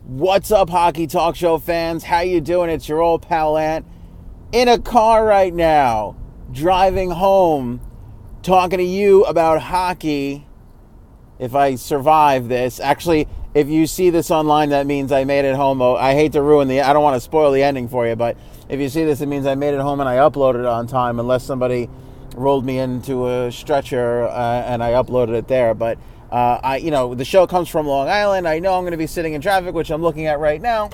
What's up, Hockey Talk Show fans? How you doing? It's your old pal Ant in a car right now, driving home, talking to you about hockey. If I survive this, actually, if you see this online, that means I made it home. I hate to I don't want to spoil the ending for you, but if you see this, it means I made it home and I uploaded it on time, unless somebody rolled me into a stretcher and I uploaded it there. But the show comes from Long Island. I know I'm going to be sitting in traffic, which I'm looking at right now.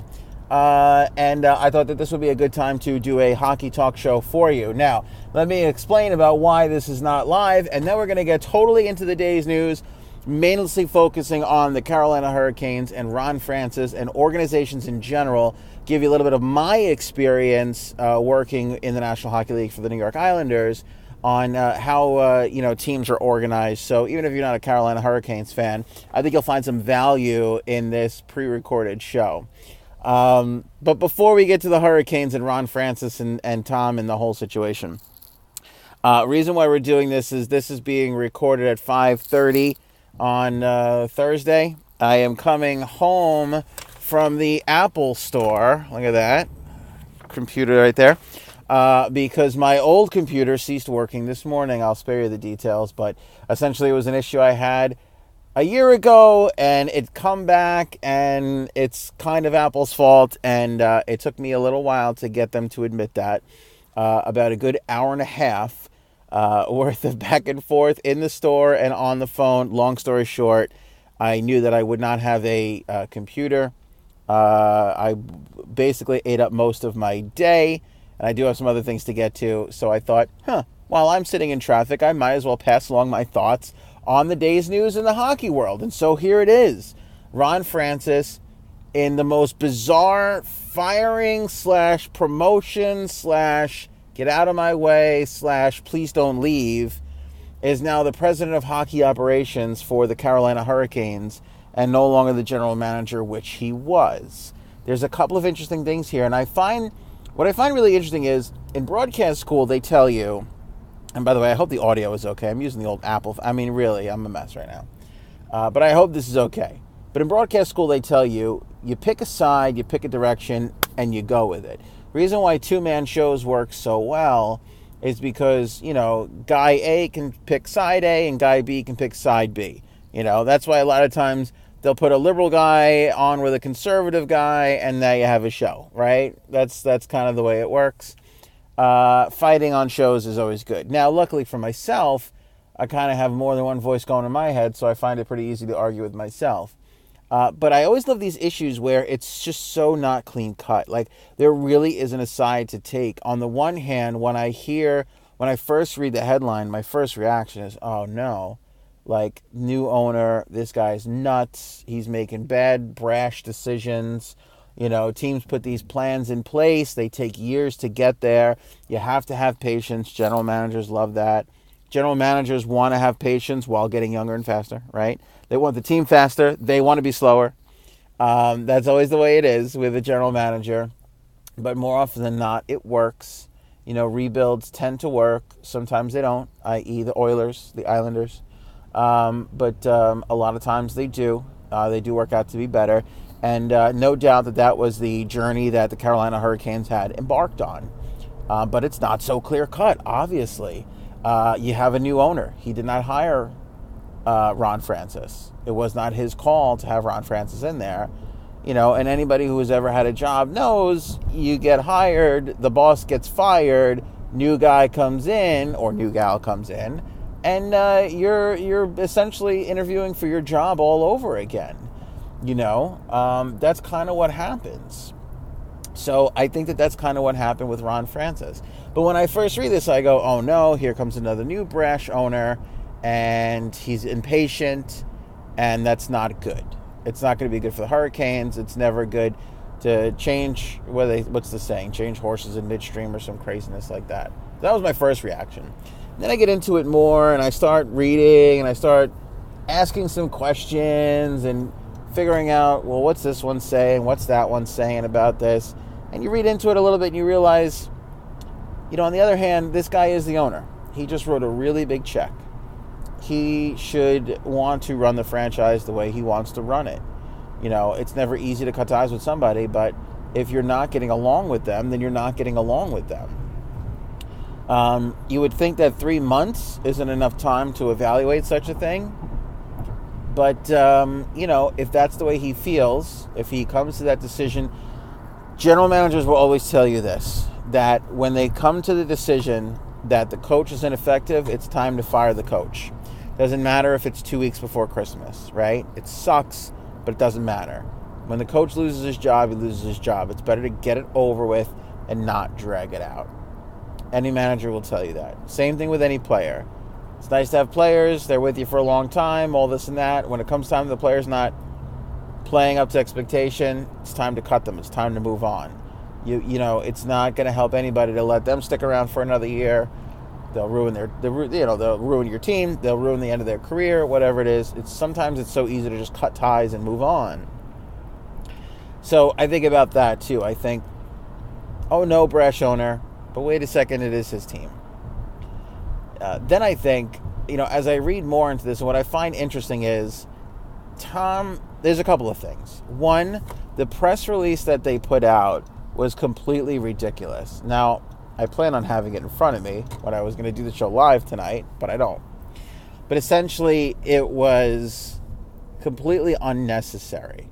And I thought that this would be a good time to do a hockey talk show for you. Now, let me explain about why this is not live, and then we're going to get totally into the day's news, mainly focusing on the Carolina Hurricanes and Ron Francis and organizations in general, give you a little bit of my experience working in the National Hockey League for the New York Islanders on how teams are organized. So even if you're not a Carolina Hurricanes fan, I think you'll find some value in this pre-recorded show. But before we get to the Hurricanes and Ron Francis and Tom and the whole situation, reason why we're doing this is being recorded at 5:30 on Thursday. I am coming home from the Apple store. Look at that computer right there. Because my old computer ceased working this morning. I'll spare you the details, but essentially it was an issue I had a year ago, and it come back, and it's kind of Apple's fault, and it took me a little while to get them to admit that. About a good hour and a half worth of back and forth in the store and on the phone. Long story short, I knew that I would not have a computer. I basically ate up most of my day, and I do have some other things to get to, so I thought, while I'm sitting in traffic, I might as well pass along my thoughts on the day's news in the hockey world. And so here it is. Ron Francis, in the most bizarre firing / promotion / get out of my way / please don't leave, is now the president of hockey operations for the Carolina Hurricanes and no longer the general manager, which he was. There's a couple of interesting things here, and what I find really interesting is in broadcast school they tell you, and by the way, I hope the audio is okay. I'm using the old Apple. I mean, really, I'm a mess right now. But I hope this is okay. But in broadcast school, they tell you, you pick a side, you pick a direction, and you go with it. The reason why two-man shows work so well is because, guy A can pick side A and guy B can pick side B. That's why a lot of times they'll put a liberal guy on with a conservative guy, and now you have a show, right? That's kind of the way it works. Fighting on shows is always good. Now, luckily for myself, I kind of have more than one voice going in my head, so I find it pretty easy to argue with myself. But I always love these issues where it's just so not clean cut. Like, there really isn't a side to take. On the one hand, when I first read the headline, my first reaction is, oh no, like, new owner, this guy's nuts, he's making bad, brash decisions. Teams put these plans in place. They take years to get there. You have to have patience. General managers love that. General managers want to have patience while getting younger and faster, right? They want the team faster. They want to be slower. That's always the way it is with a general manager. But more often than not, it works. Rebuilds tend to work. Sometimes they don't, i.e. the Oilers, the Islanders. But a lot of times they do. They do work out to be better. And no doubt that was the journey that the Carolina Hurricanes had embarked on. But it's not so clear-cut, obviously. You have a new owner. He did not hire Ron Francis. It was not his call to have Ron Francis in there. And anybody who has ever had a job knows you get hired, the boss gets fired, new guy comes in, or new gal comes in, and you're essentially interviewing for your job all over again. That's kind of what happens. So I think that's kind of what happened with Ron Francis. But when I first read this, I go, oh no, here comes another new brash owner, and he's impatient, and that's not good. It's not going to be good for the Hurricanes. It's never good to change, what's the saying, change horses in midstream or some craziness like that. That was my first reaction. And then I get into it more, and I start reading, and I start asking some questions, and figuring out, well, what's this one saying? What's that one saying about this? And you read into it a little bit and you realize, on the other hand, this guy is the owner. He just wrote a really big check. He should want to run the franchise the way he wants to run it. It's never easy to cut ties with somebody, but if you're not getting along with them, then you're not getting along with them. You would think that 3 months isn't enough time to evaluate such a thing. But, if that's the way he feels, if he comes to that decision, general managers will always tell you this, that when they come to the decision that the coach is ineffective, it's time to fire the coach. Doesn't matter if it's 2 weeks before Christmas, right? It sucks, but it doesn't matter. When the coach loses his job, he loses his job. It's better to get it over with and not drag it out. Any manager will tell you that. Same thing with any player. It's nice to have players. They're with you for a long time, all this and that. When it comes time to the players not playing up to expectation, it's time to cut them. It's time to move on. It's not going to help anybody to let them stick around for another year. They'll ruin they'll ruin your team. They'll ruin the end of their career, whatever it is. Sometimes it's so easy to just cut ties and move on. So I think about that too. I think, oh no, brash owner, but wait a second, it is his team. Then I think, as I read more into this, and what I find interesting is, there's a couple of things. One, the press release that they put out was completely ridiculous. Now, I plan on having it in front of me when I was going to do the show live tonight, but I don't. But essentially, it was completely unnecessary.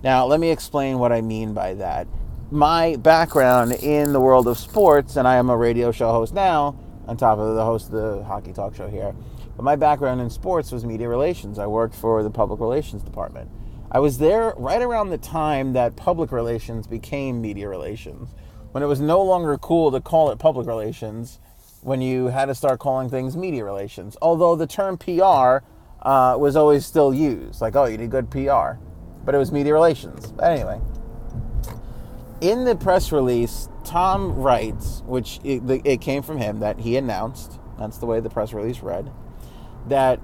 Now, let me explain what I mean by that. My background in the world of sports, and I am a radio show host now, on top of the host of the hockey talk show here, but my background in sports was media relations. I worked for the public relations department. I was there right around the time that public relations became media relations, when it was no longer cool to call it public relations, when you had to start calling things media relations. Although the term PR was always still used, like, oh, you need good PR. But it was media relations. But anyway, in the press release, Tom writes, which it came from him, that he announced, that's the way the press release read, that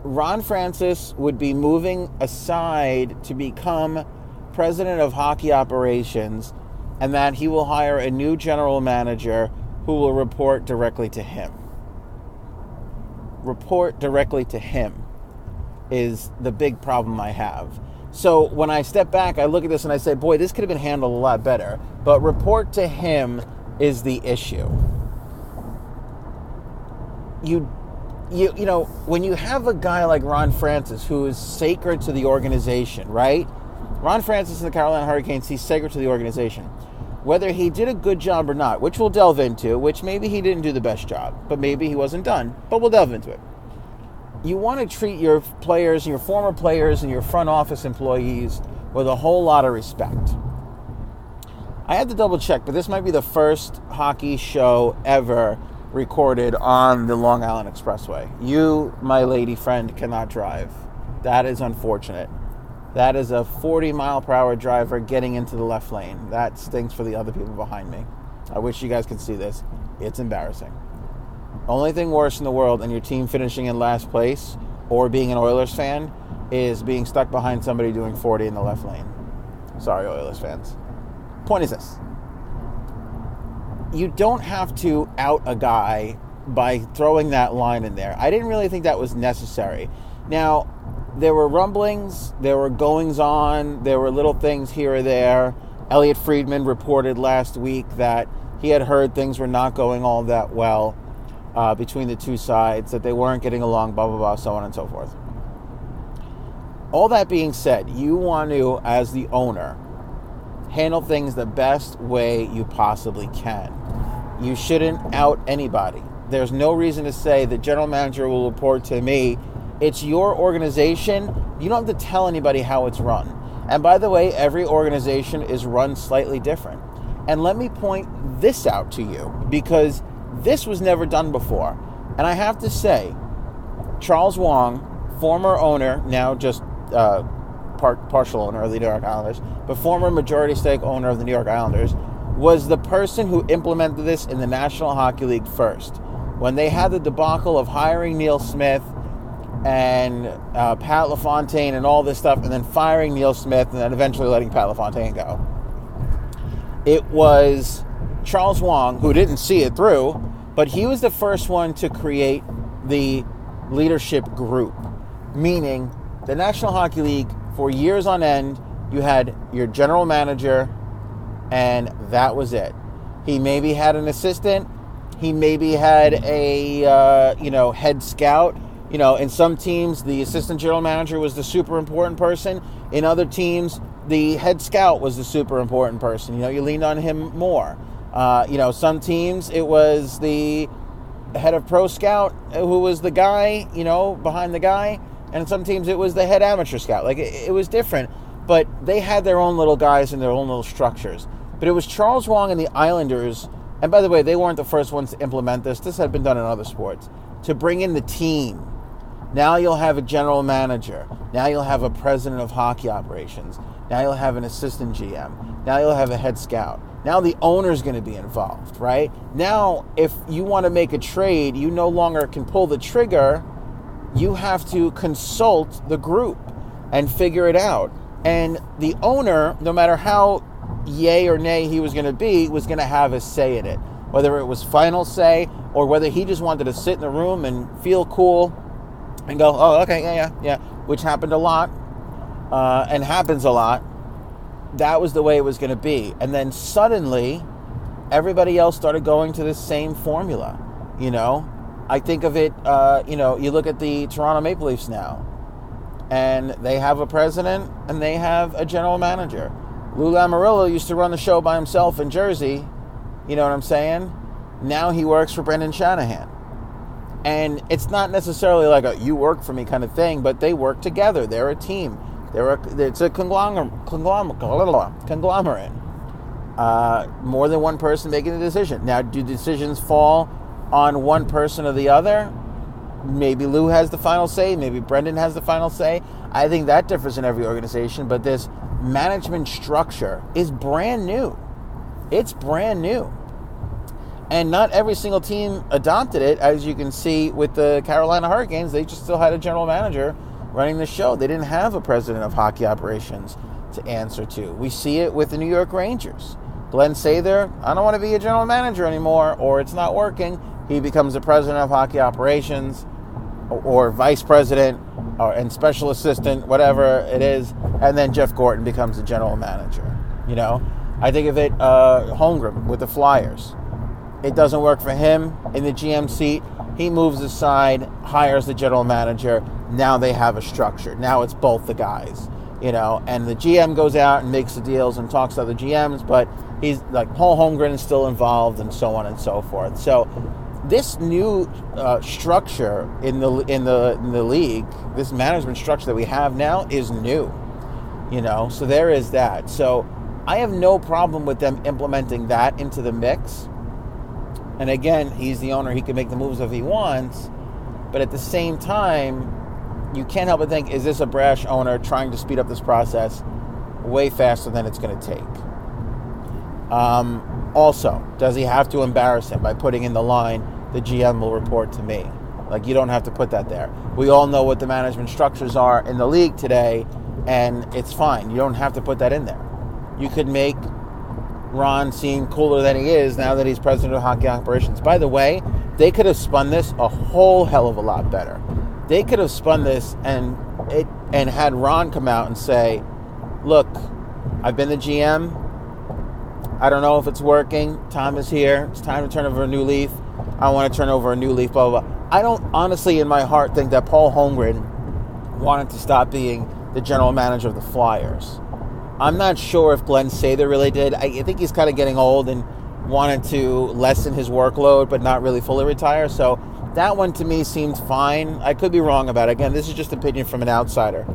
Ron Francis would be moving aside to become president of hockey operations, and that he will hire a new general manager who will report directly to him. Report directly to him is the big problem I have. So when I step back, I look at this and I say, boy, this could have been handled a lot better. But report to him is the issue. When you have a guy like Ron Francis, who is sacred to the organization, right? Ron Francis and the Carolina Hurricanes, he's sacred to the organization. Whether he did a good job or not, which we'll delve into, which maybe he didn't do the best job, but maybe he wasn't done, but we'll delve into it. You want to treat your players, your former players, and your front office employees with a whole lot of respect. I had to double check, but this might be the first hockey show ever recorded on the Long Island Expressway. You, my lady friend, cannot drive. That is unfortunate. That is a 40-mile-per-hour driver getting into the left lane. That stinks for the other people behind me. I wish you guys could see this. It's embarrassing. Only thing worse in the world than your team finishing in last place or being an Oilers fan is being stuck behind somebody doing 40 in the left lane. Sorry, Oilers fans. Point is this. You don't have to out a guy by throwing that line in there. I didn't really think that was necessary. Now, there were rumblings, there were goings-on, there were little things here or there. Elliot Friedman reported last week that he had heard things were not going all that well between the two sides, that they weren't getting along, blah, blah, blah, so on and so forth. All that being said, you want to, as the owner, handle things the best way you possibly can. You shouldn't out anybody. There's no reason to say the general manager will report to me. It's your organization. You don't have to tell anybody how it's run. And by the way, every organization is run slightly different. And let me point this out to you, because this was never done before. And I have to say, Charles Wang, former owner, now just partial owner of the New York Islanders, but former majority stake owner of the New York Islanders, was the person who implemented this in the National Hockey League first. When they had the debacle of hiring Neil Smith and Pat LaFontaine and all this stuff, and then firing Neil Smith and then eventually letting Pat LaFontaine go. It was Charles Wang who didn't see it through, but he was the first one to create the leadership group, meaning the National Hockey League For years on end, you had your general manager, and that was it. He maybe had an assistant. He maybe had a head scout. In some teams, the assistant general manager was the super important person. In other teams, the head scout was the super important person. You leaned on him more. Some teams, it was the head of pro scout who was the guy, behind the guy. And some teams, it was the head amateur scout. Like, it was different. But they had their own little guys and their own little structures. But it was Charles Wong and the Islanders. And by the way, they weren't the first ones to implement this. This had been done in other sports. To bring in the team. Now you'll have a general manager. Now you'll have a president of hockey operations. Now you'll have an assistant GM. Now you'll have a head scout. Now the owner's going to be involved, right? Now, if you want to make a trade, you no longer can pull the trigger. You have to consult the group and figure it out. And the owner, no matter how yay or nay he was going to be, was going to have a say in it. Whether it was final say or whether he just wanted to sit in the room and feel cool and go, oh, okay, yeah, which happened a lot and happens a lot. That was the way it was going to be. And then suddenly, everybody else started going to the same formula. I think of it, you look at the Toronto Maple Leafs now, and they have a president and they have a general manager. Lou Lamoriello used to run the show by himself in Jersey. You know what I'm saying? Now he works for Brendan Shanahan. And it's not necessarily like a you work for me kind of thing, but they work together. They're a team. It's a conglomerate. More than one person making the decision. Now, do decisions fall on one person or the other? Maybe Lou has the final say. Maybe Brendan has the final say. I think that differs in every organization. But this management structure is brand new. It's brand new. And not every single team adopted it. As you can see with the Carolina Hurricanes, they just still had a general manager running the show. They didn't have a president of hockey operations to answer to. We see it with the New York Rangers. Glenn Sather, I don't want to be a general manager anymore, or it's not working. He becomes the president of hockey operations or vice president and special assistant, whatever it is. And then Jeff Gorton becomes the general manager. I think of it, Holmgren with the Flyers. It doesn't work for him in the GM seat. He moves aside, hires the general manager. Now they have a structure. Now it's both the guys, and the GM goes out and makes the deals and talks to other GMs, but he's like Paul Holmgren is still involved and so on and so forth. So this new structure in the league, this management structure that we have now is new, so there is that. So I have no problem with them implementing that into the mix. And again, he's the owner. He can make the moves if he wants. But at the same time, you can't help but think, is this a brash owner trying to speed up this process way faster than it's going to take? Also, does he have to embarrass him by putting in the line, the GM will report to me? Like, you don't have to put that there. We all know what the management structures are in the league today, and it's fine. You don't have to put that in there. You could make Ron seem cooler than he is now that he's president of hockey operations. By the way, they could have spun this a whole hell of a lot better. They could have spun this and had Ron come out and say, look, I've been the GM. I don't know if it's working. Time is here. It's time to turn over a new leaf. I want to turn over a new leaf, blah, blah, blah. I don't honestly in my heart think that Paul Holmgren wanted to stop being the general manager of the Flyers. I'm not sure if Glenn Sather really did. I think he's kind of getting old and wanted to lessen his workload, but not really fully retire. So that one to me seemed fine. I could be wrong about it. Again, this is just opinion from an outsider.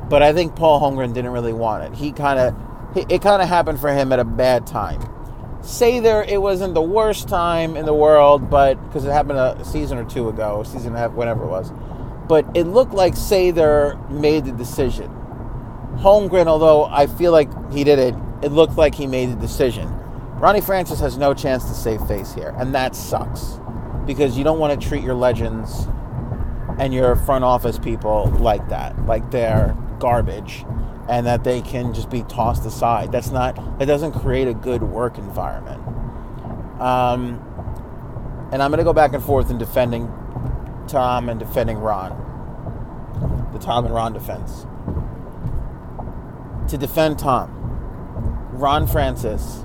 But I think Paul Holmgren didn't really want it. It kind of happened for him at a bad time. Sather, it wasn't the worst time in the world, but because it happened a season or two ago, a season and a half, whatever it was. But it looked like Sather made the decision. Holmgren, although I feel like he did it, it looked like he made the decision. Ronnie Francis has no chance to save face here, and that sucks. Because you don't want to treat your legends and your front office people like that, like they're garbage, and that they can just be tossed aside. That doesn't create a good work environment. And I'm going to go back and forth in defending Tom and defending Ron. The Tom and Ron defense. to defend Tom, Ron Francis,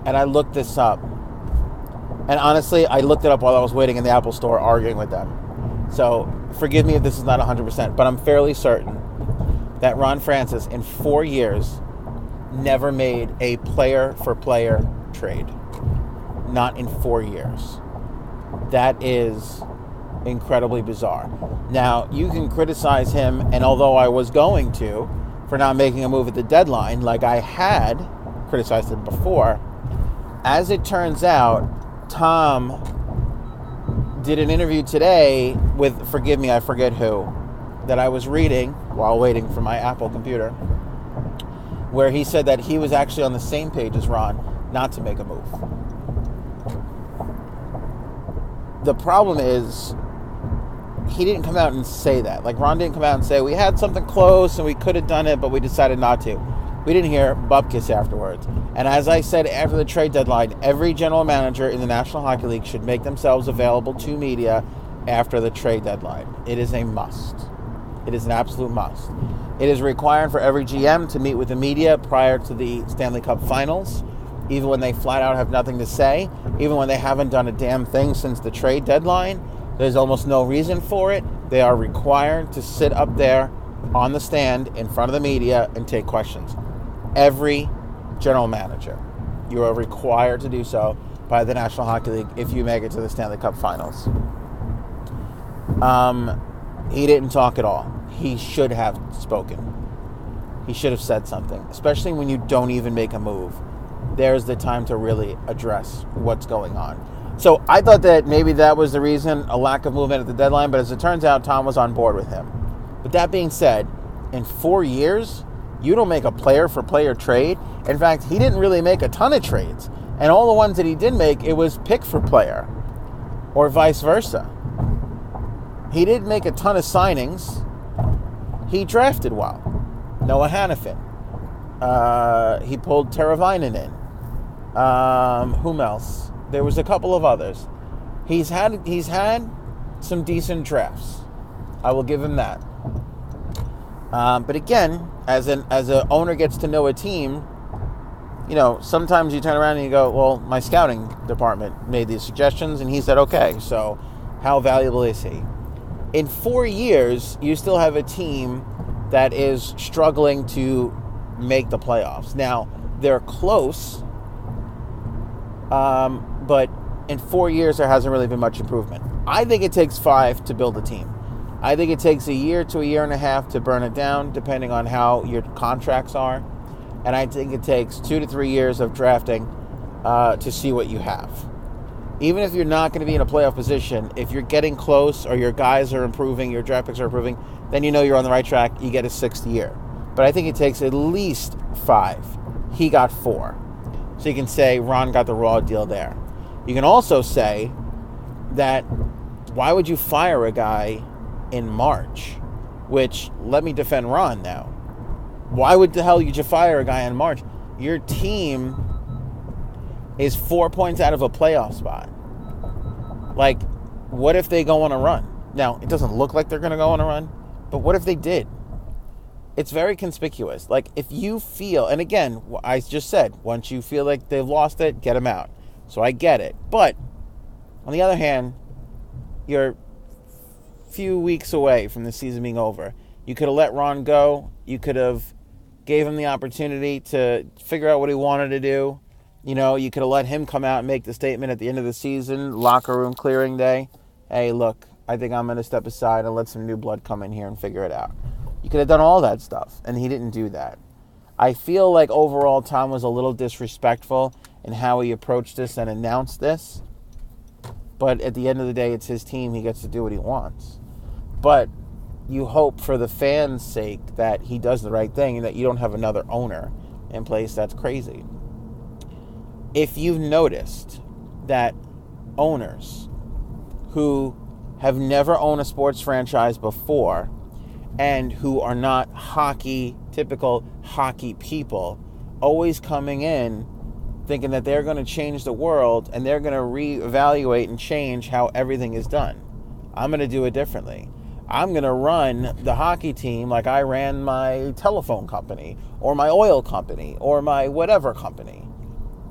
and I looked this up. And honestly, I looked it up while I was waiting in the Apple store arguing with them. So forgive me if this is not 100%, but I'm fairly certain that Ron Francis in 4 years never made a player-for-player trade. Not in 4 years. That is incredibly bizarre. Now, you can criticize him, and although I was going to, for not making a move at the deadline, like I had criticized him before, as it turns out, Tom did an interview today with, forgive me, I forget who, that I was reading while waiting for my Apple computer, where he said that he was actually on the same page as Ron not to make a move. The problem is, he didn't come out and say that. Like, Ron didn't come out and say, we had something close and we could have done it, but we decided not to. We didn't hear bupkis afterwards. And as I said after the trade deadline, every general manager in the National Hockey League should make themselves available to media after the trade deadline. It is a must. It is an absolute must. It is required for every GM to meet with the media prior to the Stanley Cup Finals, even when they flat out have nothing to say, even when they haven't done a damn thing since the trade deadline. There's almost no reason for it. They are required to sit up there on the stand in front of the media and take questions. Every general manager. You are required to do so by the National Hockey League if you make it to the Stanley Cup Finals. He didn't talk at all. He should have spoken. He should have said something, especially when you don't even make a move. There's the time to really address what's going on. So I thought that maybe that was the reason, a lack of movement at the deadline, but as it turns out, Tom was on board with him. But that being said, in 4 years, you don't make a player-for-player trade. In fact, he didn't really make a ton of trades. And all the ones that he did make, it was pick-for-player, or vice versa. He didn't make a ton of signings. He drafted well. Noah Hannafin. He pulled Teravainen in. Whom else? There was a couple of others. He's had some decent drafts. I will give him that. But again, as an owner gets to know a team, you know, sometimes you turn around and you go, well, my scouting department made these suggestions, and he said, okay, so how valuable is he? In 4 years, you still have a team that is struggling to make the playoffs. Now, they're close, but in 4 years, there hasn't really been much improvement. I think it takes 5 to build a team. I think it takes a year to a year and a half to burn it down, depending on how your contracts are. And I think it takes 2 to 3 years of drafting to see what you have. Even if you're not going to be in a playoff position, if you're getting close or your guys are improving, your draft picks are improving, then you know you're on the right track. You get a 6th year. But I think it takes at least 5. He got 4. So you can say Ron got the raw deal there. You can also say that why would you fire a guy in March? Which, let me defend Ron now. Why would the hell would you fire a guy in March? Your team is 4 points out of a playoff spot. Like, what if they go on a run? Now, it doesn't look like they're going to go on a run, but what if they did? It's very conspicuous. Like, if you feel, and again, I just said, once you feel like they've lost it, get them out. So I get it. But, on the other hand, you're a few weeks away from the season being over. You could have let Ron go. You could have gave him the opportunity to figure out what he wanted to do. You know, you could have let him come out and make the statement at the end of the season, locker room clearing day. Hey, look, I think I'm going to step aside and let some new blood come in here and figure it out. You could have done all that stuff, and he didn't do that. I feel like overall Tom was a little disrespectful in how he approached this and announced this. But at the end of the day, it's his team. He gets to do what he wants. But you hope for the fans' sake that he does the right thing and that you don't have another owner in place that's crazy. If you've noticed that owners who have never owned a sports franchise before and who are not typical hockey people, always coming in thinking that they're going to change the world and they're going to reevaluate and change how everything is done. I'm going to do it differently. I'm going to run the hockey team like I ran my telephone company or my oil company or my whatever company,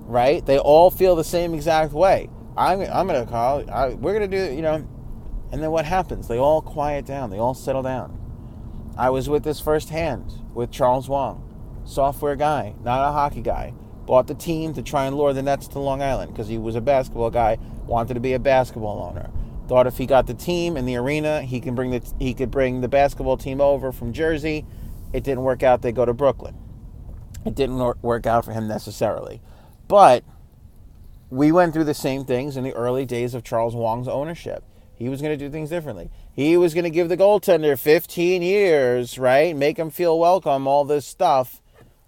right? They all feel the same exact way. I'm going to call, we're going to do, and then what happens? They all quiet down. They all settle down. I was with this firsthand with Charles Wang, software guy, not a hockey guy. Bought the team to try and lure the Nets to Long Island because he was a basketball guy, wanted to be a basketball owner. Thought if he got the team in the arena, he could bring the basketball team over from Jersey. It didn't work out. They go to Brooklyn. It didn't work out for him necessarily. But we went through the same things in the early days of Charles Wang's ownership. He was going to do things differently. He was going to give the goaltender 15 years, right? Make him feel welcome, all this stuff.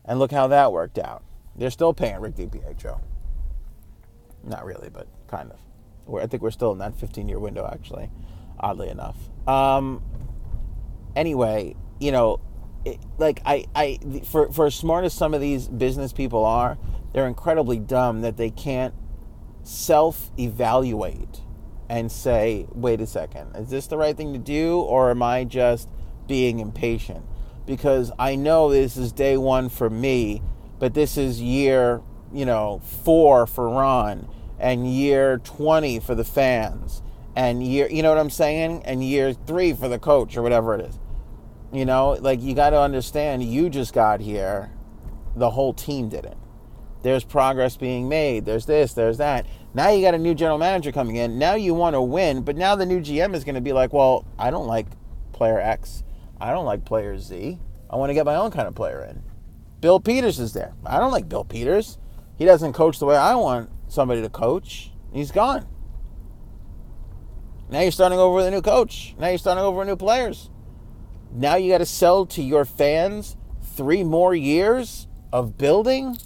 And look how that worked out. They're still paying Rick DiPietro. Not really, but kind of. I think we're still in that 15-year window, actually, oddly enough. Anyway, for as smart as some of these business people are, they're incredibly dumb that they can't self-evaluate and say, wait a second, is this the right thing to do, or am I just being impatient? Because I know this is day one for me, but this is year, 4 for Ron, and year 20 for the fans, and year, you know what I'm saying? And year 3 for the coach, or whatever it is. You got to understand, you just got here. The whole team didn't. There's progress being made. There's this, there's that. Now you got a new general manager coming in. Now you want to win, but now the new GM is going to be like, well, I don't like player X. I don't like player Z. I want to get my own kind of player in. Bill Peters is there. I don't like Bill Peters. He doesn't coach the way I want somebody to coach. He's gone. Now you're starting over with a new coach. Now you're starting over with new players. Now you got to sell to your fans 3 more years of building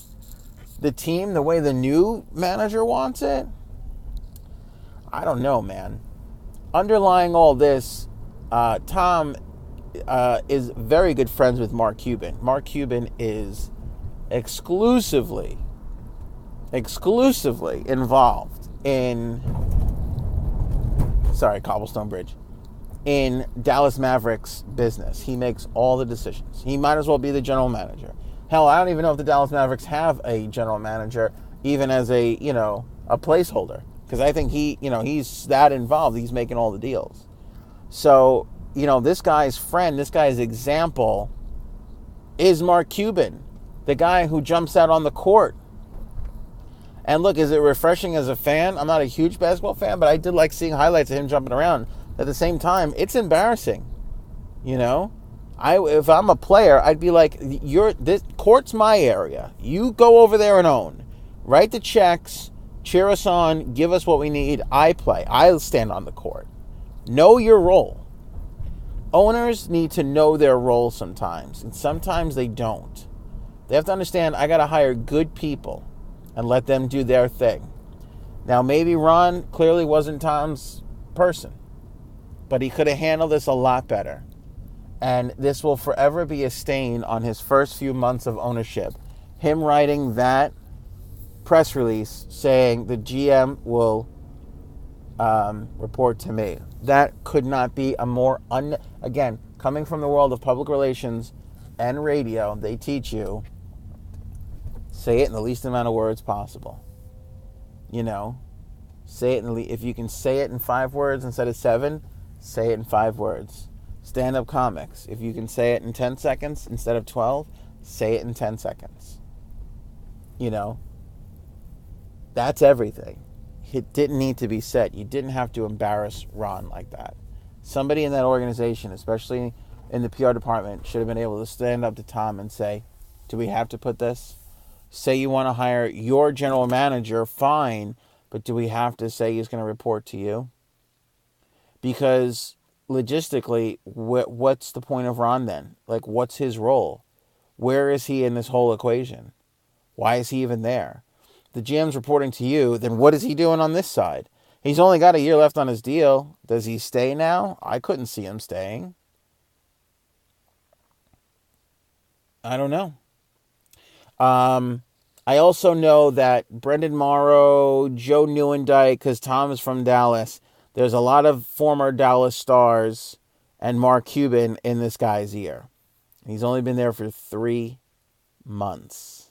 the team the way the new manager wants it. I don't know, man. Underlying all this, Tom is very good friends with Mark Cuban. Mark Cuban is exclusively involved in Cobblestone Bridge, in Dallas Mavericks business. He makes all the decisions. He might as well be the general manager. Hell, I don't even know if the Dallas Mavericks have a general manager, even as a placeholder, because I think he's that involved. He's making all the deals. So, this guy's friend, this guy's example is Mark Cuban, the guy who jumps out on the court. And look, is it refreshing as a fan? I'm not a huge basketball fan, but I did like seeing highlights of him jumping around. At the same time, it's embarrassing. If I'm a player, I'd be like, this court's my area. You go over there and own. Write the checks, cheer us on, give us what we need. I play. I'll stand on the court. Know your role. Owners need to know their role sometimes, and sometimes they don't. They have to understand, I got to hire good people and let them do their thing. Now, maybe Ron clearly wasn't Tom's person, but he could have handled this a lot better. And this will forever be a stain on his first few months of ownership. Him writing that press release saying the GM will report to me. That could not be a more, again, coming from the world of public relations and radio, they teach you, say it in the least amount of words possible. Say it if you can say it in 5 words instead of 7, say it in 5 words. Stand-up comics. If you can say it in 10 seconds instead of 12, say it in 10 seconds. That's everything. It didn't need to be said. You didn't have to embarrass Ron like that. Somebody in that organization, especially in the PR department, should have been able to stand up to Tom and say, do we have to put this? Say you want to hire your general manager, fine, but do we have to say he's going to report to you? Because logistically, what's the point of Ron then? What's his role? Where is he in this whole equation? Why is he even there? The GM's reporting to you, then what is he doing on this side? He's only got a year left on his deal. Does he stay now? I couldn't see him staying. I don't know. I also know that Brendan Morrow, Joe Newendike, because Tom is from Dallas, there's a lot of former Dallas stars and Mark Cuban in this guy's ear. He's only been there for 3 months.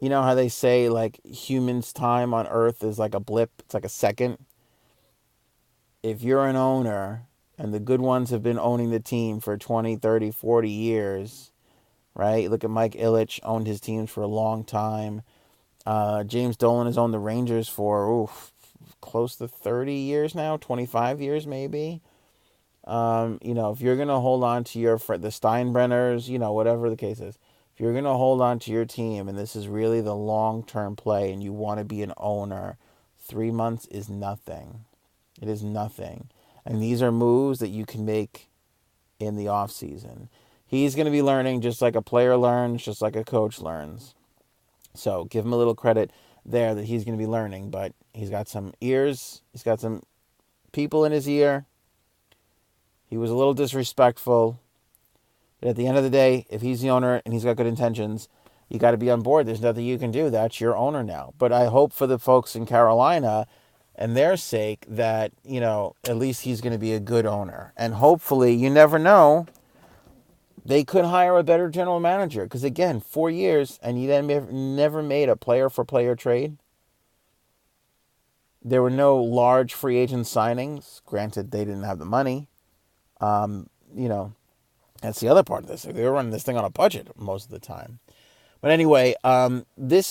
You know how they say, like, humans' time on Earth is like a blip? It's like a second. If you're an owner, and the good ones have been owning the team for 20, 30, 40 years, right? Look at Mike Ilitch, owned his teams for a long time. James Dolan has owned the Rangers for close to 30 years now, 25 years maybe. If you're going to hold on to the Steinbrenners, whatever the case is, if you're going to hold on to your team and this is really the long-term play and you want to be an owner, 3 months is nothing. It is nothing. And these are moves that you can make in the off season. He's going to be learning just like a player learns, just like a coach learns. So give him a little credit there that he's going to be learning. But he's got some ears. He's got some people in his ear. He was a little disrespectful. But at the end of the day, if he's the owner and he's got good intentions, you got to be on board. There's nothing you can do. That's your owner now. But I hope for the folks in Carolina and their sake that, at least he's going to be a good owner. And hopefully, you never know, they could hire a better general manager. Because again, 4 years and you then never made a player-for-player trade. There were no large free agent signings. Granted, they didn't have the money. That's the other part of this. They were running this thing on a budget most of the time. But anyway, this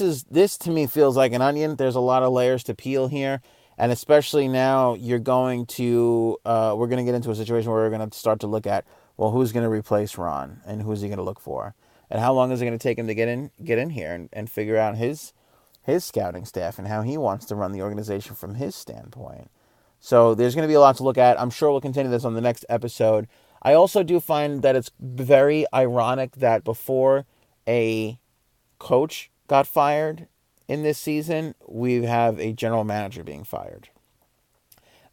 to me feels like an onion. There's a lot of layers to peel here. And especially now we're going to get into a situation where we're going to start to look at, well, who's going to replace Ron and who's he going to look for? And how long is it going to take him to get in here and figure out his scouting staff and how he wants to run the organization from his standpoint. So there's going to be a lot to look at. I'm sure we'll continue this on the next episode. I also do find that it's very ironic that before a coach got fired in this season, we have a general manager being fired.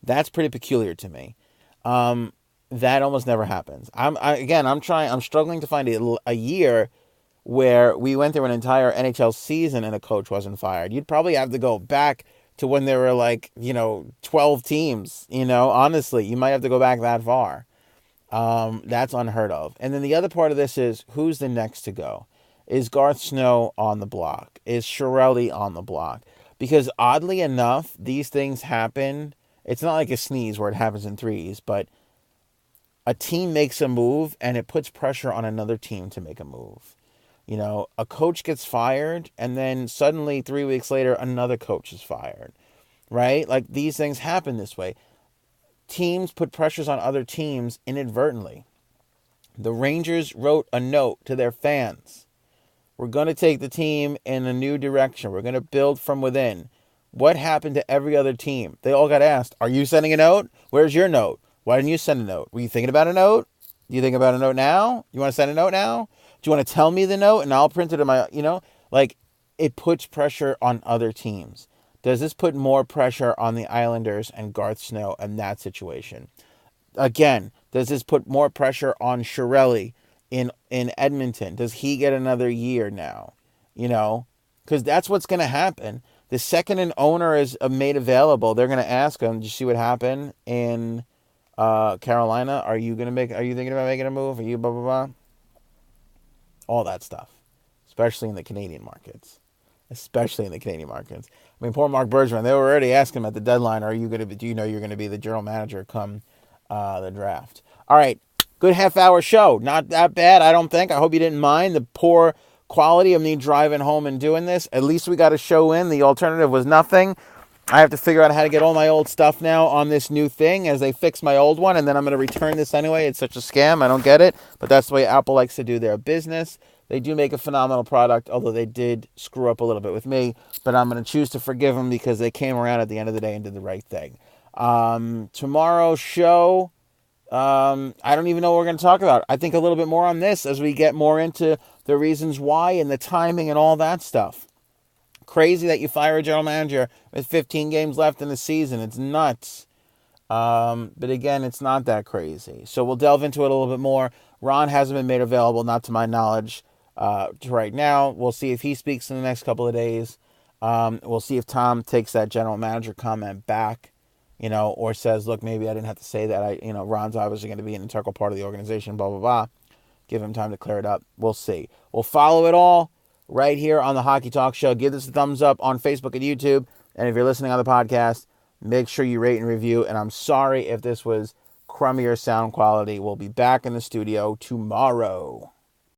That's pretty peculiar to me. That almost never happens. I'm struggling to find a year where we went through an entire NHL season and a coach wasn't fired. You'd probably have to go back to when there were 12 teams, honestly, you might have to go back that far. That's unheard of. And then the other part of this is, who's the next to go? Is Garth Snow on the block? Is Chiarelli on the block? Because oddly enough, these things happen. It's not like a sneeze where it happens in threes, but a team makes a move and it puts pressure on another team to make a move. A coach gets fired and then suddenly 3 weeks later, another coach is fired, right? Like, these things happen this way. Teams put pressures on other teams inadvertently. The Rangers wrote a note to their fans. We're going to take the team in a new direction. We're going to build from within. What happened to every other team? They all got asked, are you sending a note? Where's your note? Why didn't you send a note? Were you thinking about a note? Do you think about a note now? You want to send a note now? Do you want to tell me the note and I'll print it in my, it puts pressure on other teams. Does this put more pressure on the Islanders and Garth Snow in that situation? Again, does this put more pressure on Chiarelli in Edmonton? Does he get another year now? Because that's what's going to happen. The second an owner is made available, they're going to ask him, did you see what happened in Carolina? Are you thinking about making a move? Are you blah, blah, blah? All that stuff, especially in the Canadian markets. I mean, poor Mark Bergevin. They were already asking him at the deadline, do you know you're going to be the general manager come the draft? All right, good half-hour show. Not that bad, I don't think. I hope you didn't mind the poor quality of me driving home and doing this. At least we got a show in. The alternative was nothing. I have to figure out how to get all my old stuff now on this new thing as they fix my old one, and then I'm going to return this anyway. It's such a scam. I don't get it, but that's the way Apple likes to do their business. They do make a phenomenal product, although they did screw up a little bit with me, but I'm going to choose to forgive them because they came around at the end of the day and did the right thing. Tomorrow's show, I don't even know what we're going to talk about. I think a little bit more on this as we get more into the reasons why and the timing and all that stuff. Crazy that you fire a general manager with 15 games left in the season. It's nuts. But again, it's not that crazy. So we'll delve into it a little bit more. Ron hasn't been made available, not to my knowledge, right now. We'll see if he speaks in the next couple of days. We'll see if Tom takes that general manager comment back. or says, look, maybe I didn't have to say that. Ron's obviously going to be an integral part of the organization, blah, blah, blah. Give him time to clear it up. We'll see. We'll follow it all right here on the Hockey Talk Show. Give this a thumbs up on Facebook and YouTube. And if you're listening on the podcast, make sure you rate and review. And I'm sorry if this was crummier sound quality. We'll be back in the studio tomorrow.